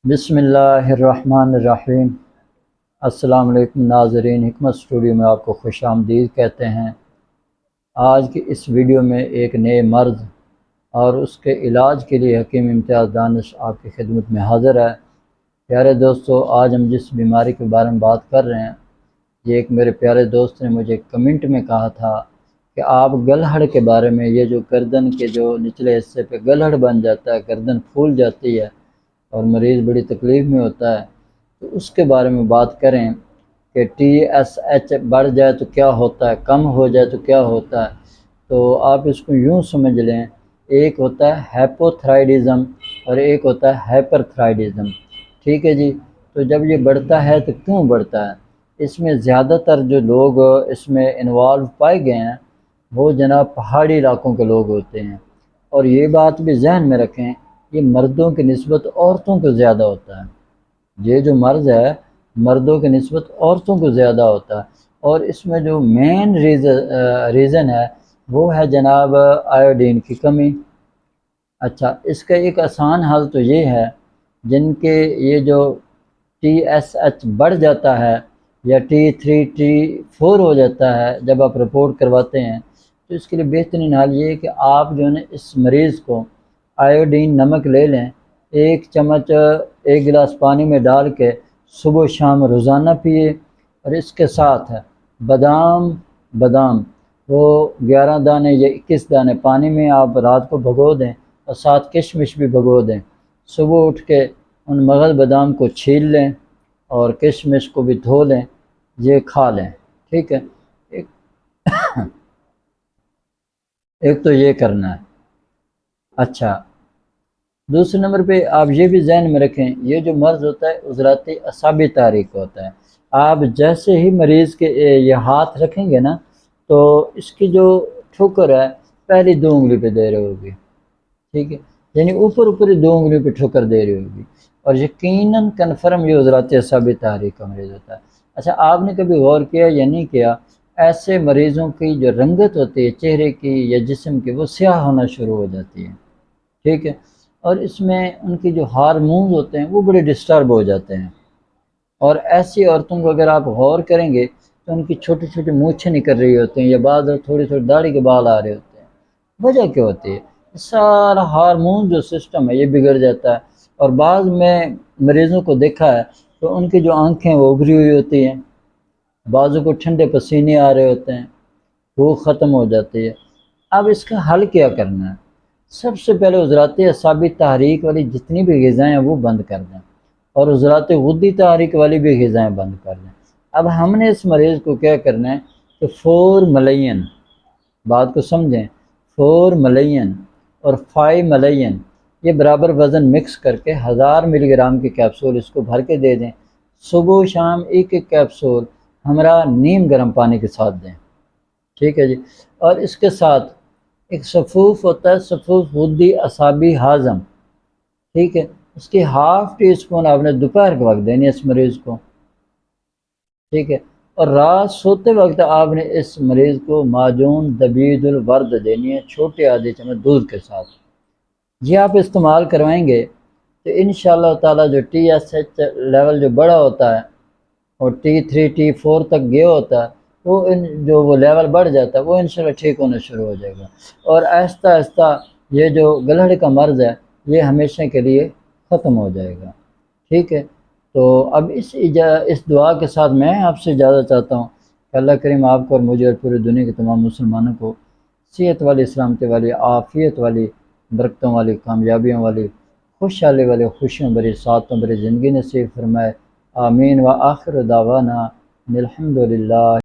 بسم اللہ الرحمن الرحیم۔ السلام علیکم ناظرین، حکمت اسٹوڈیو میں آپ کو خوش آمدید کہتے ہیں۔ آج کی اس ویڈیو میں ایک نئے مرض اور اس کے علاج کے لیے حکیم امتیاز دانش آپ کی خدمت میں حاضر ہے۔ پیارے دوستو، آج ہم جس بیماری کے بارے میں بات کر رہے ہیں، یہ ایک میرے پیارے دوست نے مجھے کمنٹ میں کہا تھا کہ آپ گلہڑ کے بارے میں، یہ جو گردن کے جو نچلے حصے پہ گلہڑ بن جاتا ہے، گردن پھول جاتی ہے اور مریض بڑی تکلیف میں ہوتا ہے، تو اس کے بارے میں بات کریں کہ ٹی ایس ایچ بڑھ جائے تو کیا ہوتا ہے، کم ہو جائے تو کیا ہوتا ہے۔ تو آپ اس کو یوں سمجھ لیں، ایک ہوتا ہے ہیپوتھرائیڈزم اور ایک ہوتا ہے ہائپر تھرائیڈزم۔ ٹھیک ہے جی۔ تو جب یہ بڑھتا ہے تو کیوں بڑھتا ہے؟ اس میں زیادہ تر جو لوگ اس میں انوالو پائے گئے ہیں وہ جناب پہاڑی علاقوں کے لوگ ہوتے ہیں، اور یہ بات بھی ذہن میں رکھیں، یہ مردوں کی نسبت عورتوں کو زیادہ ہوتا ہے۔ یہ جو مرض ہے مردوں کی نسبت عورتوں کو زیادہ ہوتا ہے، اور اس میں جو مین ریزن ہے وہ ہے جناب آیوڈین کی کمی۔ اچھا، اس کا ایک آسان حل تو یہ ہے، جن کے یہ جو ٹی ایس ایچ بڑھ جاتا ہے یا T3 T4 ہو جاتا ہے جب آپ رپورٹ کرواتے ہیں، تو اس کے لیے بہترین حل یہ ہے کہ آپ جو ہے اس مریض کو آیوڈین نمک لے لیں، 1 چمچ 1 گلاس پانی میں ڈال کے صبح و شام روزانہ پیے، اور اس کے ساتھ بادام وہ 11 دانے یا 21 دانے پانی میں آپ رات کو بھگو دیں، اور ساتھ کشمش بھی بھگو دیں۔ صبح اٹھ کے ان مغل بادام کو چھیل لیں اور کشمش کو بھی دھو لیں، یہ کھا لیں۔ ٹھیک ہے، ایک تو یہ کرنا ہے۔ اچھا، دوسرے نمبر پہ آپ یہ بھی ذہن میں رکھیں، یہ جو مرض ہوتا ہے عضلاتی اعصابی تحریک ہوتا ہے۔ آپ جیسے ہی مریض کے یہ ہاتھ رکھیں گے نا، تو اس کی جو ٹھوکر ہے پہلی 2 انگلی پہ دے رہے ہوگی۔ ٹھیک ہے، یعنی اوپر ہی 2 انگلی پہ ٹھوکر دے رہی ہوگی، اور یقیناً کنفرم یہ عضلاتی اعصابی تحریک کا مریض ہوتا ہے۔ اچھا، آپ نے کبھی غور کیا یا نہیں کیا، ایسے مریضوں کی جو رنگت ہوتی ہے چہرے کی یا جسم کی، وہ سیاہ ہونا شروع ہو جاتی ہے۔ ٹھیک ہے، اور اس میں ان کی جو ہارمونز ہوتے ہیں وہ بڑے ڈسٹرب ہو جاتے ہیں، اور ایسی عورتوں کو اگر آپ غور کریں گے تو ان کی چھوٹی چھوٹی مونچھیں نکل رہی ہوتی ہیں، یا بعض تھوڑی تھوڑی داڑھی کے بال آ رہے ہوتے ہیں۔ وجہ کیا ہوتی ہے؟ سارا ہارمون جو سسٹم ہے یہ بگڑ جاتا ہے، اور بعض میں مریضوں کو دیکھا ہے تو ان کی جو آنکھیں وہ ابری ہوئی ہوتی ہیں، بعضوں کو ٹھنڈے پسینے آ رہے ہوتے ہیں، بھوک ختم ہو جاتی ہے۔ اب اس کا حل کیا کرنا ہے؟ سب سے پہلے عضلاتی اعصابی تحریک والی جتنی بھی غذائیں ہیں وہ بند کر دیں، اور عضلات غدی تحریک والی بھی غذائیں بند کر دیں۔ اب ہم نے اس مریض کو کیا کرنا ہے کہ 4 ملین، بات کو سمجھیں، 4 ملین اور 5 ملین یہ برابر وزن مکس کر کے 1000 ملی گرام کی کیپسول اس کو بھر کے دے دیں۔ صبح و شام ایک ایک کیپسول ہمراہ نیم گرم پانی کے ساتھ دیں۔ ٹھیک ہے جی، اور اس کے ساتھ ایک صفوف ہوتا ہے، صفوف غدی اعصابی ہاضم، ٹھیک ہے، اس کی ½ ٹی اسپون آپ نے دوپہر کے وقت دینی ہے اس مریض کو۔ ٹھیک ہے، اور رات سوتے وقت آپ نے اس مریض کو معجون دبید الورد دینی ہے، چھوٹے آدھی چمچ دودھ کے ساتھ۔ یہ آپ استعمال کروائیں گے تو انشاءاللہ تعالیٰ جو ٹی ایس ایچ لیول جو بڑا ہوتا ہے اور T3 T4 تک گیا ہوتا ہے، جو وہ لیول بڑھ جاتا ہے وہ انشاءاللہ ٹھیک ہونا شروع ہو جائے گا، اور آہستہ آہستہ یہ جو گلہڑ کا مرض ہے یہ ہمیشہ کے لیے ختم ہو جائے گا۔ ٹھیک ہے، تو اب اس دعا کے ساتھ میں آپ سے اجازت چاہتا ہوں کہ اللہ کریم آپ کو اور مجھے اور پوری دنیا کے تمام مسلمانوں کو صحت والی، سلامتی والی، عافیت والی، برکتوں والی، کامیابیوں والی، خوشحالی والی، خوشیوں بری، سعادتوں بری زندگی نصیب فرمائے۔ آمین، وآخر دعوانا الحمدللہ۔